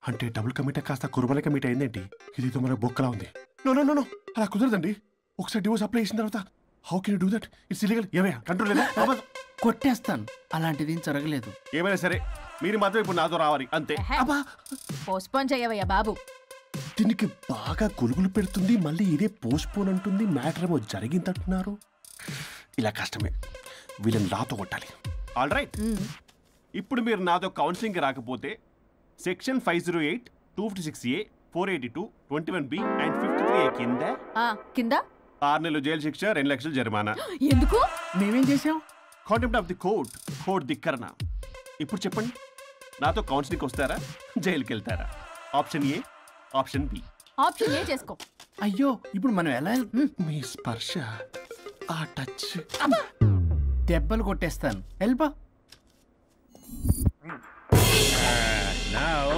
Speaker 9: అంటే డబుల్ కమిట్ కాస్త కుర్బల కమిట్ అయిందేంటి? ఇది మన బొక్కలా ఉంది. నో నో నో, అలా కుదరదండి. ఒకసారి డివోర్స్ అప్లై చేసిన తర్వాత how can you do that? It's illegal. ఏమయ్యా కంట్రోల్ లేదా?
Speaker 5: కొట్టేస్తాను. అలాంటిది ఏం జరగలేదు.
Speaker 9: ఏమైనా సరే మీరు మాత్రం ఇప్పుడు నాతో రావాలి అంతే.
Speaker 4: పోస్ట్పోన్ చేయవయ్యా బాబు.
Speaker 9: దీనికి బాగా గొలుగులు పెడుతుంది, మళ్ళీ ఇదే పోస్ట్పోన్ అంటుంది. మ్యాటర్ ఏమో జరిగిందంటున్నారు. ఇలా కష్టమే, వీళ్ళని నాతో కొట్టాలి. ఆల్ రైట్, ఇప్పుడు మీరు నాతో కౌన్సిలింగ్కి రాకపోతే section 508, 256A, 482, 21B and 53A
Speaker 4: కింద
Speaker 9: 6 నెలలు జైలు శిక్ష, 2 లక్షలు జరిమానా.
Speaker 4: ఎందుకు?
Speaker 5: మేమేం చేసాం?
Speaker 9: Contempt of the court, court ధిక్కరణ. ఇప్పుడు చెప్పండి, నాతో కౌన్సిలింగ్కి వస్తారా, జైలుకి వెళ్తారా? Option A, option B.
Speaker 4: Option A చేసుకో.
Speaker 5: అయ్యో, ఇప్పుడు మనం ఎలా?
Speaker 9: మీ స్పర్శ, ఆ టచ్,
Speaker 5: దెబ్బలు కొట్టేస్తాను. వెళ్ళిపో.
Speaker 10: Now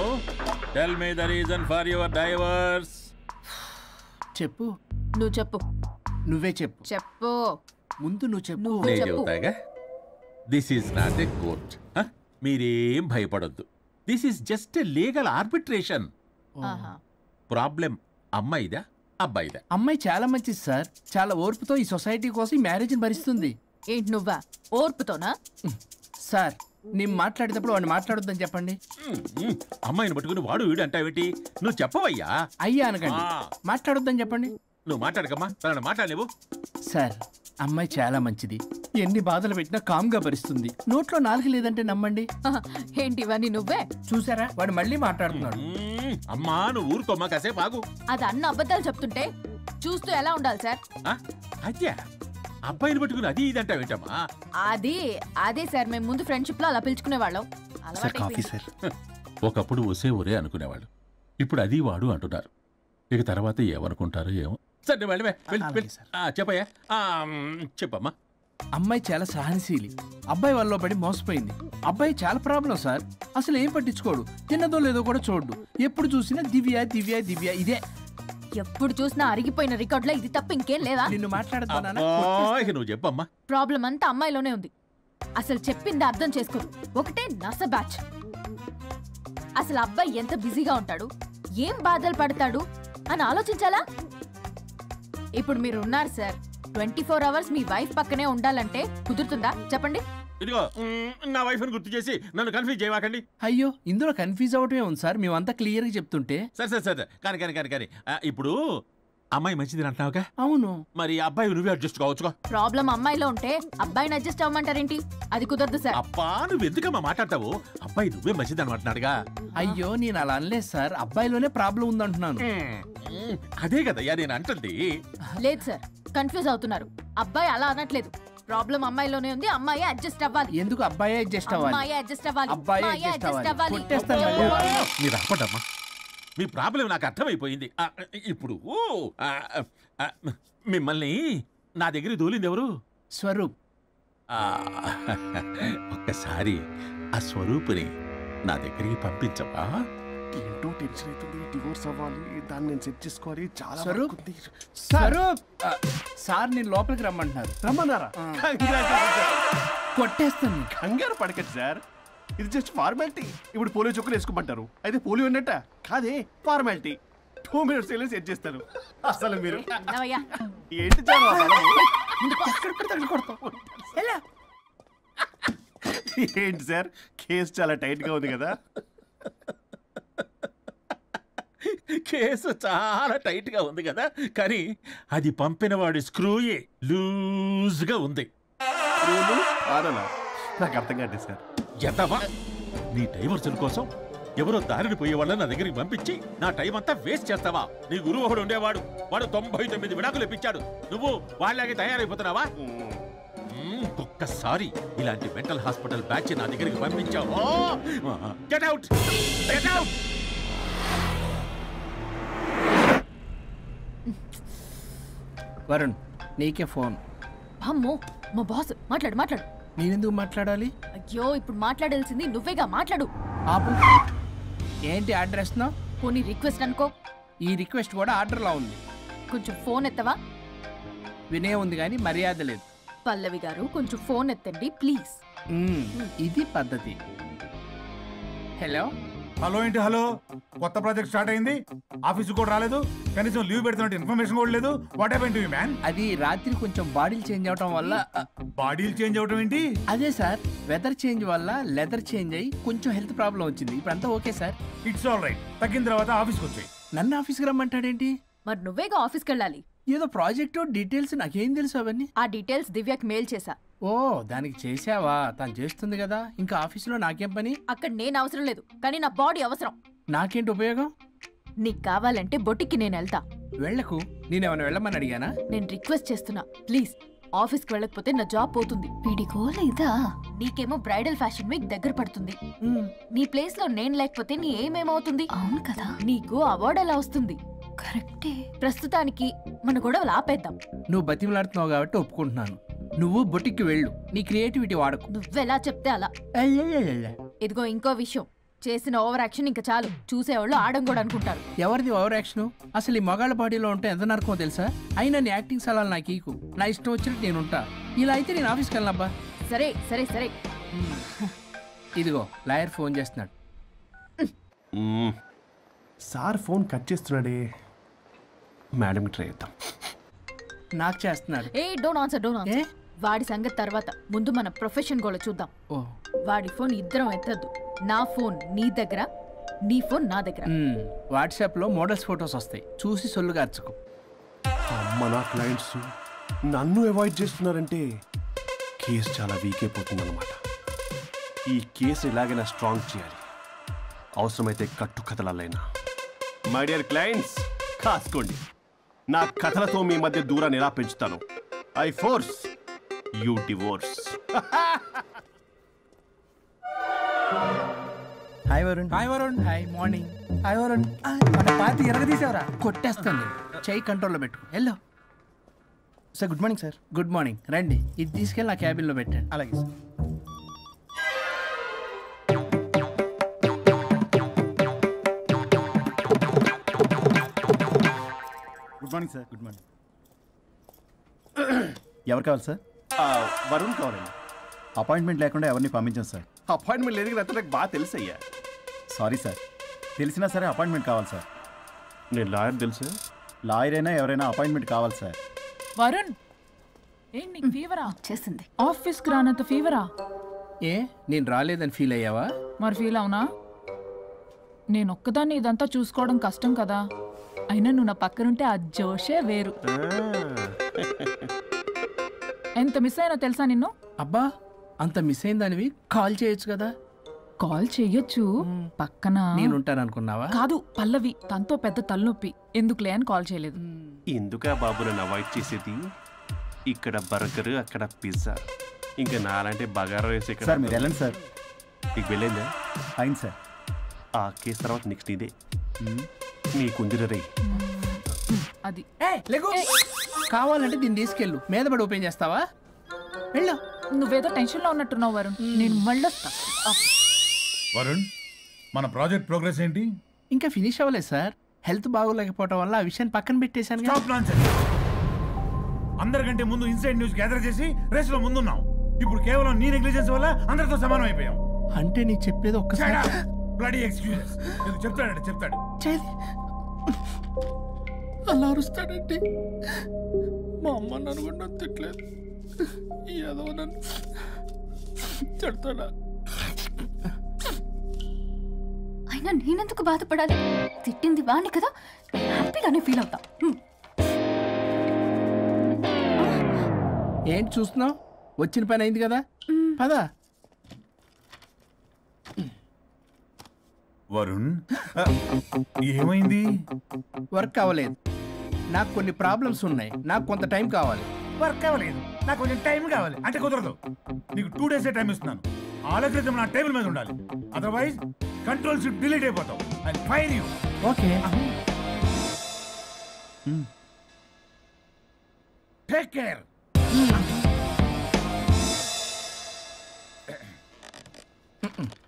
Speaker 13: tell me the reason for your divorce.
Speaker 5: చెప్పు.
Speaker 4: నువ్వు చెప్పు.
Speaker 5: నువ్వే చెప్పు.
Speaker 4: చెప్పు.
Speaker 5: ముందు నువ్వు చెప్పు.
Speaker 13: నేను చెబుతాగా. This is not a court. మీరేం భయపడొద్దు. This is just a legal arbitration. Problem అమ్మాయిదా అబ్బాయిదా?
Speaker 5: అమ్మాయి చాలా మంచిది సార్. చాలా ఓర్పుతో ఈ సొసైటీ కోసం ఈ మ్యారేజ్ని భరిస్తుంది.
Speaker 4: ఏంటి నువ్వా ఓర్పుతోనా?
Speaker 5: సార్ నేను మాట్లాడేటప్పుడు వాడిని మాట్లాడొద్దని చెప్పండి.
Speaker 13: అమ్మాయిని పట్టుకుని వాడు వీడు అంటావేంటి? నువ్వు చెప్పవయ్యా.
Speaker 5: అయ్యా అనకండి. మాట్లాడొద్దని చెప్పండి.
Speaker 13: నువ్వు మాట్లాడకమ్మా. తనను మాట్లాడలేవు.
Speaker 5: సార్ అమ్మాయి చాలా మంచిది. ఎన్ని బాధలు పెట్టినా కామ్గా భరిస్తుంది. నోట్లో నాలుగు లేదంటే నమ్మండి.
Speaker 4: ఏంటి ఇవన్నీ నువ్వే
Speaker 5: చూసారా? వాడు మళ్ళీ మాట్లాడుతున్నాడు.
Speaker 13: అమ్మా నువ్వు ఊరుకోమ్మా, కాసేపు ఆగు.
Speaker 4: అది అన్న అబద్ధాలు చెప్తుంటే చూస్తూ ఎలా ఉండాలి సార్?
Speaker 13: అద్యా అబ్బాయిని పట్టుకుని అది ఇది అంటావేంటమ్మా?
Speaker 4: అదే సార్, మేము ముందు ఫ్రెండ్షిప్ లో అలా పిలుచుకునే వాళ్ళం.
Speaker 13: ఒకప్పుడు ఒసే ఒరే అనుకునేవాళ్ళు. ఇప్పుడు అది వాడు అంటున్నారు. ఇక తర్వాత ఏమనుకుంటారో ఏమో. సరే వెళ్ళవే. చెప్పయ్యా. చెప్పమ్మా.
Speaker 5: అమ్మాయి చాలా సహనశీలి. అబ్బాయి వల్ల పడి మోసపోయింది. అబ్బాయి చాలా ప్రాబ్లం సార్. అసలు ఏం పట్టించుకోడు. తిన్నదో లేదో కూడా చూడు. ఎప్పుడు చూసినా దివ్య దివ్య దివ్య ఇదే.
Speaker 4: ఎప్పుడు చూసినా అరిగిపోయిన రికార్డ్ లో ఇది తప్ప ఇంకేం లేదా?
Speaker 5: నిన్ను మాట్లాడతానా?
Speaker 13: నువ్వు చెప్పమ్మా.
Speaker 4: ప్రాబ్లం అంతా అమ్మాయిలోనే ఉంది. అసలు చెప్పింది అర్థం చేసుకోరు. ఒకటే నస బ్యాచ్. అసలు అబ్బాయి ఎంత బిజీగా ఉంటాడు, ఏం బాధలు పడతాడు అని ఆలోచించాలా? ఇప్పుడు మీరు ఉన్నారు సార్, 24 hours మీ వైఫ్ పక్కనే ఉండాలంటే కుదురుతుందా చెప్పండి?
Speaker 13: ఇదిగో నా వైఫ్ ని గుర్తు చేసి నన్ను కన్ఫ్యూజ్ చేయవాకండి.
Speaker 5: అయ్యో ఇందులో కన్ఫ్యూజ్ అవటమే ఉంది సార్. మేమంతా క్లియర్ గా చెప్తుంటే.
Speaker 13: సరే కానీ ఇప్పుడు అమ్మాయి మంచిది అంటున్నావుగా?
Speaker 5: అవును.
Speaker 13: మరి అబ్బాయి నువ్వే అడ్జస్ట్ కావచ్చుగా.
Speaker 4: ప్రాబ్లం అమ్మాయిలో ఉంటే అబ్బాయిని అడ్జస్ట్ అవ్వమంటారేంటి? అది కుదరదు సార్.
Speaker 13: అబ్బా నువ్వు ఎందుకమ్మా మాట్లాడతావు? అబ్బాయి నువ్వే మంచిది అనమాటున్నాడుగా.
Speaker 5: అయ్యో నేను అలా అనలేదు సార్. అబ్బాయిలోనే ప్రాబ్లం ఉందంటున్నాను.
Speaker 13: అదే కదయ్యా నేను అంటుంది.
Speaker 4: లేదు సార్, కన్ఫ్యూజ్ అవుతున్నారు. అబ్బాయి అలా అనట్లేదు. ప్రాబ్లం అమ్మాయిలోనే ఉంది. అమ్మాయి అడ్జస్ట్ అవ్వాలి.
Speaker 5: ఎందుకు అబ్బాయి అడ్జస్ట్ అవ్వాలి?
Speaker 4: అమ్మాయి అడ్జస్ట్ అవ్వాలి.
Speaker 5: అబ్బాయి అడ్జస్ట్ అవ్వాలి.
Speaker 13: మీరు అప్పటమ్మా. మీ ప్రాబ్లం నాకు అర్థమైపోయింది. ఇప్పుడు మిమ్మల్ని నా దగ్గర దూలింది ఎవరు?
Speaker 5: స్వరూప్.
Speaker 13: ఒక్కసారి ఆ స్వరూపుని నా దగ్గరికి పంపించవా?
Speaker 9: ఏంటో టెన్షన్ అవుతుంది. డివోర్స్ అవ్వాలి, దాన్ని నేను సెట్ చేసుకోవాలి. చాలా
Speaker 5: స్వరూప్ స్వరూప్ సార్ నేను లోపలికి రమ్మంటున్నారు.
Speaker 9: రమ్మన్నారా?
Speaker 5: కొట్టేస్తాను.
Speaker 9: కంగారు పడకండి సార్. ఇది జస్ట్ ఫార్మాలిటీ. ఇప్పుడు పోలియో చుక్కలు వేసుకోమంటారు. అయితే పోలియో ఉన్నట్ట కాదే, ఫార్మాలిటీ. 2 minutes సెట్ చేస్తాను. అసలు మీరు ఏంటి ఏంటి సార్, కేసు చాలా టైట్ గా ఉంది కదా?
Speaker 13: కేసు చాలా టైట్ గా ఉంది కదా, కానీ అది పంపిన వాడి స్క్రూయే లూజ్ గా ఉంది.
Speaker 9: నాకు అర్థం కాదు సార్.
Speaker 13: ఎంతవా నీ డైవర్సన్ కోసం ఎవరో దారిని పోయే వాళ్ళని నా దగ్గరికి పంపించి నా టైం అంతా వేస్ట్ చేస్తావా? నీ గురువు ఒకడు ఉండేవాడు, వాడు 99 విడాకులు ఇప్పించాడు. నువ్వు వాళ్ళకి తయారైపోతున్నావా? ఒక్కసారి ఇలాంటి మెంటల్ హాస్పిటల్ బ్యాచ్ నా దగ్గరికి పంపించావు. Get out, get out.
Speaker 5: Varun నీకే ఫోన్.
Speaker 4: అమ్మో మా బాస్. మాట్లాడు మాట్లాడు.
Speaker 5: నేనెందుకు మాట్లాడాలి?
Speaker 4: అయ్యో ఇప్పుడు మాట్లాడాల్సింది నువ్వేగా, మాట్లాడు.
Speaker 5: ఆపు. ఏంటి ఆర్డర్ ఇస్తున్నావు?
Speaker 4: పోనీ రిక్వెస్ట్ అనుకో.
Speaker 5: ఈ రిక్వెస్ట్ కూడా ఆర్డర్లా ఉంది.
Speaker 4: కొంచెం ఫోన్ ఎత్తవా?
Speaker 5: వినే ఉంది కానీ మర్యాద లేదు.
Speaker 4: పల్లవి గారు కొంచెం ఫోన్ ఎత్తండి ప్లీజ్.
Speaker 5: ఇది పద్ధతి. హలో
Speaker 14: హలో ఏంటి హలో? కొత్త ప్రాజెక్ట్ స్టార్ట్ అయింది, ఆఫీస్ కూడా రాలేదు, కనీసం లీవ్ పెడుతున్నట్టు ఇన్ఫర్మేషన్ కూడా లేదు. What happened to you man?
Speaker 5: అది రాత్రి కొంచెం బాడీలు చేంజ్ అవటం వల్ల.
Speaker 14: బాడీలు చేంజ్ అవటం ఏంటి?
Speaker 5: అదే సార్, వెదర్ చేంజ్ వల్ల లెదర్ చేంజ్ అయ్యి కొంచెం హెల్త్ ప్రాబ్లం వచ్చింది. ఇప్పుడు అంతా okay sir.
Speaker 14: It's all right. తగ్గిన తర్వాత ఆఫీస్కి వచ్చాయి.
Speaker 5: నన్ను ఆఫీస్కి రమ్మంటాడేంటి?
Speaker 4: మరి నువ్వేగా ఆఫీస్కి వెళ్ళాలి.
Speaker 5: ఏదో ప్రాజెక్ట్ డీటెయిల్స్ నాకేం తెలుసు అవన్నీ.
Speaker 4: ఆ డీటెయిల్స్ దివ్యకి మెయిల్ చేశా.
Speaker 5: ఓ దానికి చేసావా? తను చేస్తుంది కదా, ఇంకా ఆఫీసులో నాకేం పని?
Speaker 4: అక్కడ నేను అవసరం లేదు, కానీ నా బాడీ అవసరం.
Speaker 5: నాకేంటి ఉపయోగం?
Speaker 4: నీకు కావాలంటే బొట్టికి నేను వెళ్తా.
Speaker 5: వెళ్ళకు. నేనేమైనా వెళ్ళమని అడిగానా?
Speaker 4: నేను రిక్వెస్ట్ చేస్తున్నా ప్లీజ్. ఆఫీస్కి వెళ్ళకపోతే నా జాబ్ పోతుంది. వీడికో లేదా? నీకేమో బ్రైడల్ ఫ్యాషన్ వీక్ దగ్గర పడుతుంది. నీ ప్లేస్ లో నేను లేకపోతే నీ ఏమేమవుతుంది? అవును కదా. నీకు అవార్డు ఎలా వస్తుంది? కరెక్టే. ప్రస్తుతానికి మన గొడవలు ఆపేద్దాం.
Speaker 5: నువ్వు బతిమలాడుతున్నావు కాబట్టి ఒప్పుకుంటున్నాను. నువ్వు బొటిక్కి వెళ్ళు, నీ క్రియేటివిటీ వాడకు.
Speaker 4: నువ్వెలా చెప్తే అలా. ఇదిగో ఇంకో విషయం, చేసిన ఓవర్ యాక్షన్ ఇంకా చాలు. చూసేవాళ్ళు ఆడం కూడా అనుకుంటారు.
Speaker 5: ఎవరిది ఓవర్ యాక్షన్? అసలు ఈ మగాళ్ళ బాడీలో ఉంటే ఎంత నరకమో తెలుసా? అయినా నీ యాక్టింగ్ సలాలు నాకు ఈకు. నా ఇష్టం వచ్చినట్టు నేను ఉంటా. ఇలా అయితే నేను ఆఫీస్కి వెళ్ళనబ్బా.
Speaker 4: సరే సరే సరే.
Speaker 5: ఇదిగో లాయర్ ఫోన్ చేస్తున్నాడు.
Speaker 9: సార్ ఫోన్ కట్ చేస్తున్నాడే. మేడం ట్రై చేద్దాం.
Speaker 5: నాకు చేస్తున్నాడు.
Speaker 4: ఏ డోంట్ ఆన్సర్. వాడి సంగతి తర్వాత, ముందు మన ప్రొఫెషన్ గోల చూద్దాం. వాడి ఫోన్ ఇద్దరం ఎత్తద్దు. నా ఫోన్ నీ దగ్గర, నీ ఫోన్ నా దగ్గర.
Speaker 5: వాట్సాప్లో మోడల్స్ ఫొటోస్ వస్తాయి, చూసి సొల్లుగా అర్చుకో.
Speaker 9: అమ్మ, నా క్లయింట్స్ నన్ను అవాయిడ్ చేస్తున్నారంటే కేసు చాలా వీక్ అయిపోతుంది అనమాట. ఈ కేసు ఎలాగైనా స్ట్రాంగ్ చేయాలి. అవసరమైతే కట్టు కథలైనా. మై డియర్ క్లయింట్స్, కాసుకోండి. నా కథలతో మీ మధ్య దూరాన్ని ఎలా పెంచుతాను. I force you divorce.
Speaker 5: Hi Varun. Hi Varun. Hi morning. Hi Varun. మన పార్టీ ఎరగదీసావరా? కొట్టేస్తాను. చెయ్యి కంట్రోల్లో పెట్టు. Hello
Speaker 15: sir, good morning sir.
Speaker 5: Good morning. రండి, ఇది తీసుకెళ్ళి నా క్యాబిన్లో పెట్టండి.
Speaker 15: అలాగే sir. Good morning sir. Good morning. ఎవరు కావాలి సార్?
Speaker 9: వరుణ్ కావాలండి.
Speaker 15: అపాయింట్మెంట్ లేకుండా ఎవరిని పంపించాం సార్.
Speaker 9: అపాయింట్మెంట్ లేదు కదా, నాకు బాగా తెలుసు అయ్యా.
Speaker 15: సారీ సార్, తెలిసినా సరే అపాయింట్మెంట్ కావాలి సార్.
Speaker 9: నేను లాయర్ తెలుసు.
Speaker 15: లాయర్ అయినా ఎవరైనా అపాయింట్మెంట్ కావాలి సార్.
Speaker 16: వరుణ్, ఏంటి నీకు ఫీవరా?
Speaker 4: చేసింది.
Speaker 16: ఆఫీస్కి రానంత ఫీవరా?
Speaker 5: ఏ, నేను రాలేదని ఫీల్ అయ్యావా?
Speaker 16: మరి ఫీల్ అవునా? నేను ఒక్కదాన్ని ఇదంతా చూసుకోవడం కష్టం కదా. అయినా నువ్వు నా పక్కనుంటే ఆ జోషే వేరు. ఎంత మిస్ అయినా తెలుసా నిన్ను?
Speaker 5: అబ్బా, అంత మిస్ అయిందానివి కాల్ చేయొచ్చు కదా.
Speaker 16: కాల్ చెయ్యొచ్చు, పక్కన
Speaker 5: నేనుంటాను అనుకున్నావా?
Speaker 16: కాదు, పల్లవి తనతో పెద్ద తలనొప్పి, ఎందుకులే అని కాల్ చేయలేదు.
Speaker 9: ఎందుకా బాబు నన్ను అవాయిడ్ చేసేది? ఇక్కడ బర్గర్, అక్కడ పిజ్జా, ఇంకా నాలంటే బగారా వేసి
Speaker 15: సార్ మీరు వెళ్ళండి సార్.
Speaker 9: నీకు వెళ్ళిందా?
Speaker 15: అయింది సార్.
Speaker 9: ఆ కేసు తర్వాత నెక్స్ట్ ఇదే నీకుందిర రే.
Speaker 16: అది
Speaker 5: కావాలంటే దీన్ని తీసుకెళ్ళు, మీద పడి ఓపెన్ చేస్తావా? వెళ్ళు.
Speaker 16: నువ్వేదో టెన్షన్లో ఉన్నట్టున్నావు వరుణ్, నేను మళ్ళొస్తా.
Speaker 14: వరుణ్, మన ప్రాజెక్ట్ ప్రోగ్రెస్ ఏంటి?
Speaker 5: ఇంకా ఫినిష్ అవ్వలేదు సార్. హెల్త్ బాగోలేకపోవడం వల్ల ఆ విషయాన్ని పక్కన పెట్టేశాను.
Speaker 14: Stop nonsense. అందరికంటే ముందు ఇన్సైడ్ న్యూస్ గ్యాదర్ చేసి రేస్ లో ముందున్నాం. ఇప్పుడు కేవలం నీ నెగ్లిజెన్స్ వల్ల అందరితో సమానం అయిపోయాం.
Speaker 5: అంటే నీ చెప్పేది ఒక్కసారి.
Speaker 14: Bloody excuses. చెప్తాడంటే చెప్తాడు.
Speaker 5: అలా అరుస్తాడంటే మా అమ్మ నన్ను కూడా తిట్టలేదు, ఏదో నన్ను తిడతాడా?
Speaker 4: అయినా నేనెందుకు బాధపడాలి? తిట్టింది వాణ్ణి కదా, హ్యాపీగానే ఫీల్ అవుతా.
Speaker 5: ఏంటి చూస్తున్నావు? వచ్చిన పని అయింది కదా, పదా.
Speaker 14: వరుణ్, ఏమైంది?
Speaker 5: వర్క్ అవ్వలేదు. నాకు కొన్ని ప్రాబ్లమ్స్ ఉన్నాయి, నాకు కొంత టైం కావాలి.
Speaker 14: వర్క్ అవ్వలేదు, నాకు కొంచెం టైం కావాలి అంటే కుదరదు. నీకు 2 days టైం ఇస్తున్నాను. ఆలోచించడం నా టేబుల్ మీద ఉండాలి. అదర్వైజ్ కంట్రోల్ షిప్ డిలీట్ అయిపోతావు. I fire you.
Speaker 5: Okay.
Speaker 14: Take care.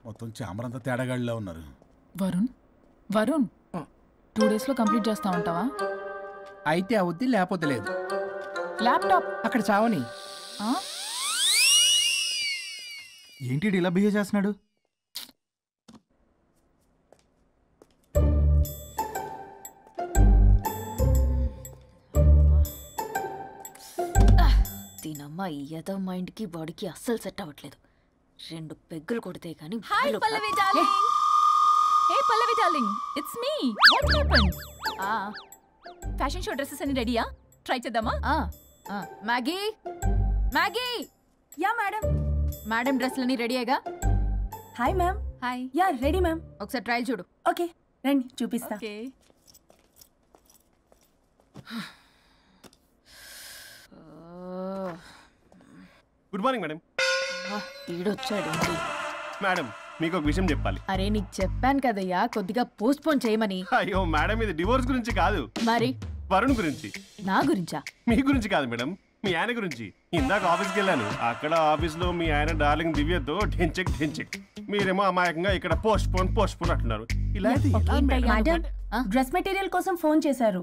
Speaker 14: మొత్తం చామరంతా తేడాగాడిలా ఉన్నారు.
Speaker 16: వరుణ్, వరుణ్ 2 days లో కంప్లీట్ చేస్తా ఉంటావా?
Speaker 5: అయితే అవుద్ది, లేకపోతే లేదు.
Speaker 16: ల్యాప్టాప్
Speaker 5: అక్కడ చావని.
Speaker 15: ఏంటి ఇలా బిహేవ్ చేస్తున్నాడు?
Speaker 4: దీనమ్మ ఏదో మైండ్కి బాడీకి అస్సలు సెట్ అవ్వట్లేదు. 2 పెగ్గులు కొడితే కానీ.
Speaker 16: Hi Pallavi darling. Hey Pallavi darling, it's me. What happened? Fashion show dresses అన్ని రెడీయా? ట్రై చేద్దామా?
Speaker 4: Maggie, Maggie.
Speaker 17: Yeah madam.
Speaker 4: Madam డ్రెస్లన్నీ రెడీయేగా?
Speaker 17: Hi ma'am.
Speaker 16: Hi.
Speaker 17: Yeah ready ma'am.
Speaker 4: ఒకసారి ట్రయల్ చూడు.
Speaker 17: ఓకే రండి చూపిస్తా.
Speaker 16: ఓకే.
Speaker 9: Good morning madam.
Speaker 4: ఈడొచ్చాడు.
Speaker 9: మేడం, మీకు ఒక విషయం చెప్పాలి.
Speaker 4: అరే నీకు చెప్పాను కదయ్యా కొద్దిగా పోస్ట్ పోన్ చేయమని.
Speaker 9: అయ్యో మేడం, ఇది డివోర్స్ గురించి కాదు,
Speaker 4: మరి
Speaker 9: వరుణ్ గురించి.
Speaker 4: నా గురించా?
Speaker 9: మీ గురించి కాదు మేడం, మీ ఆయన గురించి ఇందాక ఆఫీస్కి వెళ్ళాను. అక్కడ ఆఫీస్లో మీ ఆయన డార్లింగ్ దివ్యతో ఢెంచెక్ మీరేమో అమాయకంగా ఇక్కడ పోస్ట్ పోన్ అంటున్నారు. ఇలా
Speaker 17: మేడం డ్రెస్ మెటీరియల్ కోసం ఫోన్ చేశారు.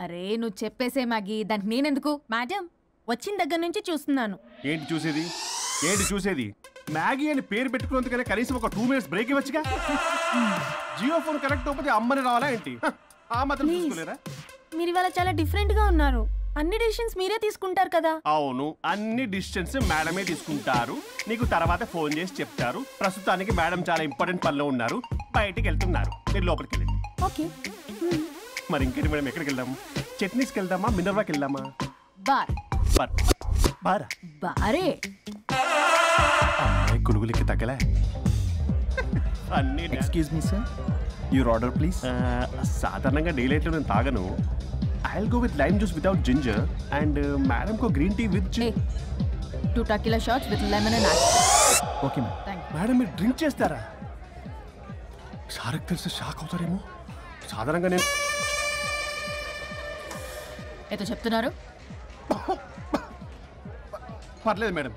Speaker 4: అరే నువ్వు చెప్పేసే మ్యాగీ, దానికి నేనెందుకు?
Speaker 17: మేడం వచ్చిన దగ్గర నుంచి చూస్తున్నాను.
Speaker 9: ఏంటి చూసేది? మ్యాగీ అని పేరు పెట్టుకున్నందుకనే కనీసం ఒక 2 minutes బ్రేక్ ఇవ్వచ్చుగా. జియో ఫోన్ కనెక్ట్ అవ్వకపోతే అమ్మని రావాలా ఏంటి? ఆ మాత్రం చూసుకోలేరా?
Speaker 17: మీరు ఇవాళ చాలా డిఫరెంట్ గా ఉన్నారు. అన్ని డిసిషన్స్ మీరే తీసుకుంటారు కదా.
Speaker 9: అవును, అన్ని డిసిషన్స్ మేడమే తీసుకుంటారు. నీకు తర్వాత ఫోన్ చేసి చెప్తారు. ప్రస్తుతానికి మేడం చాలా ఇంపార్టెంట్ పనిలో ఉన్నారు, బయటికి వెళ్తున్నారు. మీరు లోపలికి వెళ్ళండి.
Speaker 17: ఓకే.
Speaker 9: మరి ఇంకేంటి మేడం, ఎక్కడికి వెళ్దాము? చట్నీస్కి వెళ్దామా, మినర్వాకి వెళ్దామా?
Speaker 4: బారే
Speaker 9: అమ్మాయి గులుగులకి తగ్గలే. అన్ని
Speaker 15: excuse me sir, your order please.
Speaker 9: సాధారణంగా డే లైట్లో నేను తాగను. I'll go with lime juice without ginger and madam ko green tea with
Speaker 4: 2 tequila shots with lemon and apple.
Speaker 15: Okay
Speaker 9: madam మీరు డ్రింక్ చేస్తారా? సార్కి తెలిస్తే షాక్ అవుతారేమో. సాధారణంగా నేను
Speaker 4: ఏదో చెప్తున్నారు.
Speaker 9: పర్లేదు మేడం.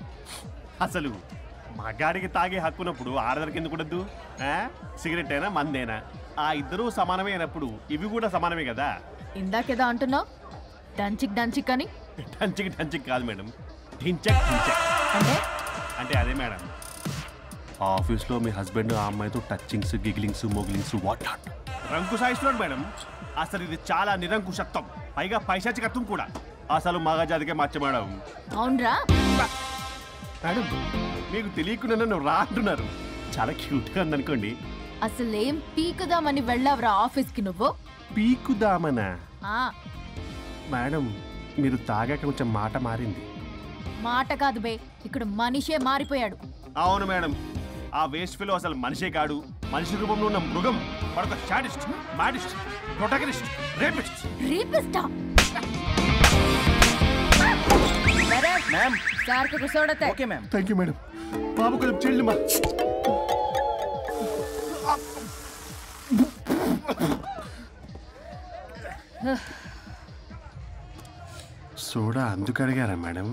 Speaker 9: అసలు మగాడికి తాగే హక్కున్నప్పుడు ఆడదానికి ఎందుకు ఉండద్దు? సిగరెట్ అయినా మందేనా ఆ ఇద్దరూ సమానమే అయినప్పుడు ఇవి కూడా సమానమే కదా.
Speaker 4: ఇందాకేదో అంటున్నావు, డంచిక్ అని.
Speaker 9: డంచిక్ కాదు మేడం, ఢించక్ అంటే అదే మేడం. ఆఫీస్లో మీ హస్బెండ్ ఆ అమ్మాయితో టచ్చింగ్స్, గిగ్లింగ్స్, మోగ్లింగ్స్ వాట్ నాట్ రంకు సాయిస్తున్నాడు మేడం. అసలు ఇది చాలా నిరంకుశత్వం, పైగా పైశాచికత్వం కూడా. అసలు మగజాతికే మచ్చ మేడం.
Speaker 4: అవునరా
Speaker 9: మేడం, మీకు తెలియకుండా నన్ను రా అంటున్నారు. చాలా క్యూట్గా ఉందనుకోండి.
Speaker 4: అసలేం పీకుదామని వెళ్ళావురా ఆఫీస్కి నువ్వు?
Speaker 9: పీకుదామనా? మేడం మీరు తాగాక కొంచెం మాట మారింది.
Speaker 4: మాట కాదు బే, ఇక్కడ మనిషే మారిపోయాడు.
Speaker 9: అవును మేడం, ఆ వేస్ట్ ఫెలో అసలు మనిషే కాడు. మనిషి రూపంలో ఉన్న మృగం. మరొక షాడిస్ట్, మాడిస్ట్, ప్రొటగనిస్ట్, రేపిస్ట్.
Speaker 12: సార్ కు కూర్చోడతే. Okay ma'am.
Speaker 9: Thank you madam. బాబు కొంచెం చెల్లిమా. సోడా అందుకు అడిగారా madam?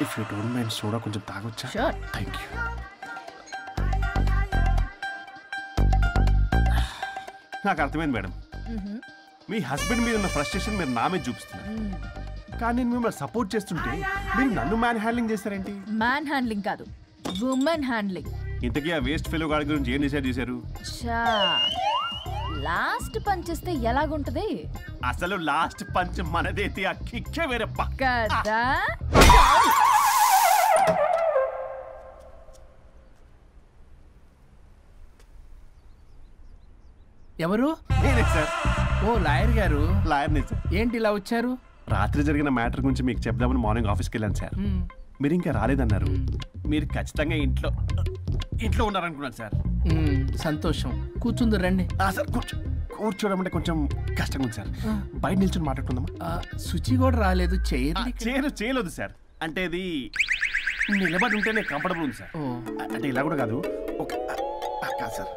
Speaker 9: If you don't mind soda కొంచెం తాగొచ్చా? Thank you. నాకు అర్థమైంది మేడం. మీ హస్బెండ్ మీద ఉన్న ఫ్రస్ట్రేషన్ మీరు నా మీద చూపిస్తున్నారు. కానీ నేను మిమ్మల్ని సపోర్ట్ చేస్తుంటే మీరు నన్ను మ్యాన్ హ్యాండ్లింగ్ చేస్తారేంటి?
Speaker 4: మ్యాన్ హ్యాండ్లింగ్ కాదు, ఉమెన్ హ్యాండ్లింగ్.
Speaker 9: ఇంతకీ ఆ వేస్ట్ ఫెలో గాడి గురించి ఏం డిసైడ్ చేశారు?
Speaker 4: లాస్ట్ పంచ్ చేస్తే ఎలాగుంటది?
Speaker 9: అసలు లాస్ట్ పంచ్ మనదైతే ఆ కిక్కే వేరే
Speaker 4: కదా.
Speaker 5: ఎవరు?
Speaker 9: నేనే సార్.
Speaker 5: ఓ లాయర్ గారు.
Speaker 9: లాయర్నే సార్.
Speaker 5: ఏంటి ఇలా వచ్చారు?
Speaker 9: రాత్రి జరిగిన మ్యాటర్ గురించి మీకు చెప్దామని మార్నింగ్ ఆఫీస్కి వెళ్ళాను సార్. మీరు ఇంకా రాలేదన్నారు. మీరు ఖచ్చితంగా ఇంట్లో ఉన్నారనుకున్నాను సార్.
Speaker 5: సంతోషం. కూర్చుంది రండి.
Speaker 9: సార్ కూర్చోవడం అంటే కొంచెం కష్టంగా ఉంది సార్. బయట నిల్చొని మాట్లాడుకుందామా?
Speaker 5: శుచి కూడా రాలేదు.
Speaker 9: చేయలేదు సార్. అంటే ఇది నిలబడి ఉంటేనే కంఫర్టబుల్ ఉంది సార్. అంటే ఇలా కూడా కాదు కాదు సార్,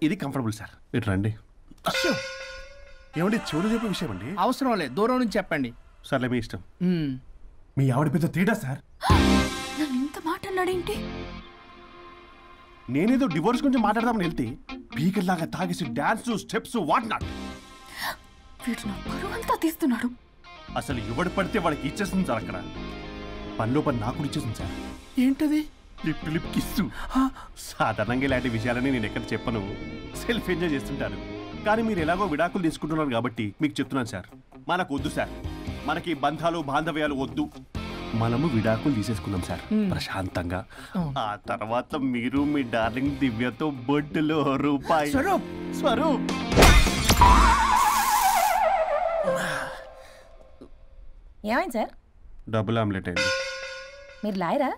Speaker 9: ఇది కంఫర్టబుల్ సార్. ఇటు రండి. ఏమండి చెవులు చెప్పే విషయం అండి.
Speaker 5: అవసరం లేదు, దూరం నుంచి చెప్పండి.
Speaker 9: సర్లే మీ ఇష్టం. మీ ఆవిడ పెద్ద తేడా సార్.
Speaker 4: నన్ను ఇంత మాట అన్నాడేంటి?
Speaker 9: నేనేదో డివోర్స్ గురించి మాట్లాడదామని వెళ్తే పీకర్ లాగా తాగేసి డాన్స్, స్టెప్స్ వాట్ నాట్.
Speaker 4: వీడు నా పరువంతా తీస్తున్నాడు.
Speaker 9: అసలు ఎవడు పడితే వాడికి ఇచ్చేస్తుంది సార్. అక్కడ పనిలో పని నాకు ఇచ్చేస్తుంది సార్.
Speaker 5: ఏంటది?
Speaker 9: Lip to lip kiss. సాధారణంగా ఇలాంటి విషయాలని నేను ఎక్కడ చెప్పను, సెల్ఫ్ ఎంజాయ్ చేస్తుంటాను. కానీ మీరు ఎలాగో విడాకులు తీసుకుంటున్నారు కాబట్టి మీకు చెప్తున్నాను సార్, మనకు వద్దు సార్. మనకి బంధాలు బాంధవ్యాలు వద్దు. మనము విడాకులు తీసేసుకుందాం సార్ ప్రశాంతంగా. ఆ తర్వాత మీరు మీ డార్లింగ్ దివ్యతో బొడ్డులో రూపాయి. స్వరూప్
Speaker 17: ఏమైంది సార్?
Speaker 9: డబుల్ ఆమ్లెట్ అయింది.
Speaker 17: మీరు లాయరా?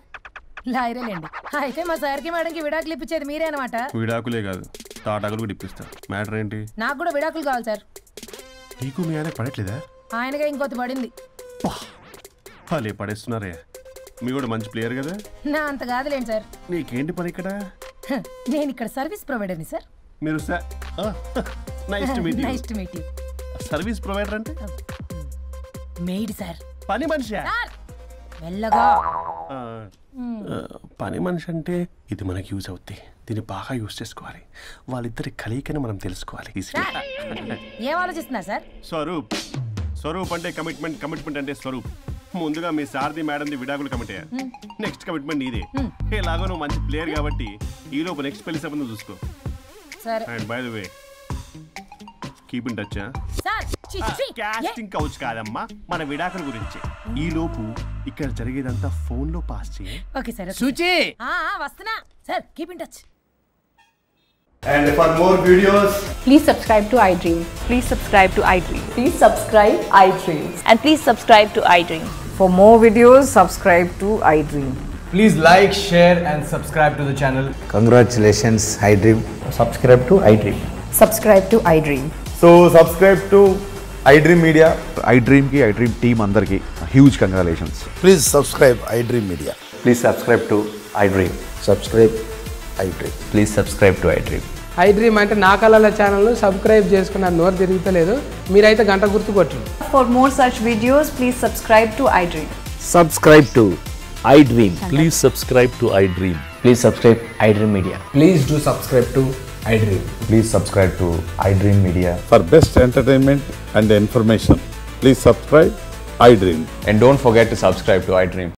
Speaker 17: లాయరేలేండి. అయితే మా సార్కి మేడంకి విడాకులు ఇప్పించేది మీరే అనమాట.
Speaker 9: విడాకులే కాదు, తాటాకులు కూడా ఇప్పిస్తా. మ్యాటర్ ఏంటి?
Speaker 17: నాకు కూడా విడాకులు కావాలి సార్.
Speaker 9: నీకు మీ ఆయన పడట్లేదా?
Speaker 17: ఆయనగా ఇంకొకటి పడింది.
Speaker 9: వాళ్ళే పడేస్తున్నారే. మీ కూడా మంచి ప్లేయర్ కదా.
Speaker 17: నా అంత కాదులేండి సార్.
Speaker 9: నీకేంటి పని ఇక్కడ?
Speaker 17: నేను ఇక్కడ సర్వీస్ ప్రొవైడర్ని సార్.
Speaker 9: మీరు
Speaker 17: nice to meet you.
Speaker 9: Service provider అంటే
Speaker 17: మెయిడ్ సార్.
Speaker 9: పని మనిషి.
Speaker 17: మెల్లగా.
Speaker 9: పని మనిషి అంటే ఇది మనకి యూజ్ అవుద్ది. దీన్ని బాగా యూజ్ చేసుకోవాలి. వాళ్ళిద్దరి కలయికని మనం తెలుసుకోవాలి.
Speaker 17: ఏం ఆలోచిస్తున్నారు సార్?
Speaker 9: స్వరూప్ అంటే కమిట్మెంట్ అంటే స్వరూప్. ముందుగా మీ సారథి మేడంది విడాకులు కమిటీ. నెక్స్ట్ కమిట్మెంట్ నీదే. ఎలాగో నువ్వు మంచి ప్లేయర్ కాబట్టి ఈ లోపు నెక్స్ట్ పెళ్లి సంబంధం చూసుకో. And by the way keep in touch. Casting couch కాదమ్మా, మన విడాకుల గురించి. ఈ లోపు ఇక్కడ జరిగేదంతా ఫోన్ లో పాస్ చేయి.
Speaker 17: Okay sir.
Speaker 5: సుచి
Speaker 17: వస్తున్నా sir. Keep in touch.
Speaker 3: And for more videos,
Speaker 18: please subscribe to iDream.
Speaker 19: Please subscribe to iDream.
Speaker 18: Please subscribe iDream.
Speaker 19: And please subscribe to iDream.
Speaker 12: For more videos, subscribe to iDream.
Speaker 20: Please like, share and subscribe to the channel.
Speaker 21: Congratulations, iDream.
Speaker 20: Subscribe to iDream.
Speaker 18: Subscribe to iDream.
Speaker 21: So subscribe to iDream Media. iDream ki iDream team andarki huge congratulations. Please subscribe iDream Media. Please subscribe to iDream. Subscribe iDream. Please subscribe to iDream.
Speaker 12: iDream అంటే నా కళల channel subscribe చేసుకున్న నోరు తిరుగుతలేదు. మీరైతే గంట గుర్తు కొట్టండి.
Speaker 19: For more such videos, please subscribe to iDream.
Speaker 21: Subscribe to iDream.
Speaker 13: Please subscribe to iDream.
Speaker 21: Please subscribe iDream Media.
Speaker 20: Please do subscribe to iDream.
Speaker 21: Please subscribe to iDream Media.
Speaker 22: For best entertainment and information, please subscribe iDream.
Speaker 21: And don't forget to subscribe to iDream.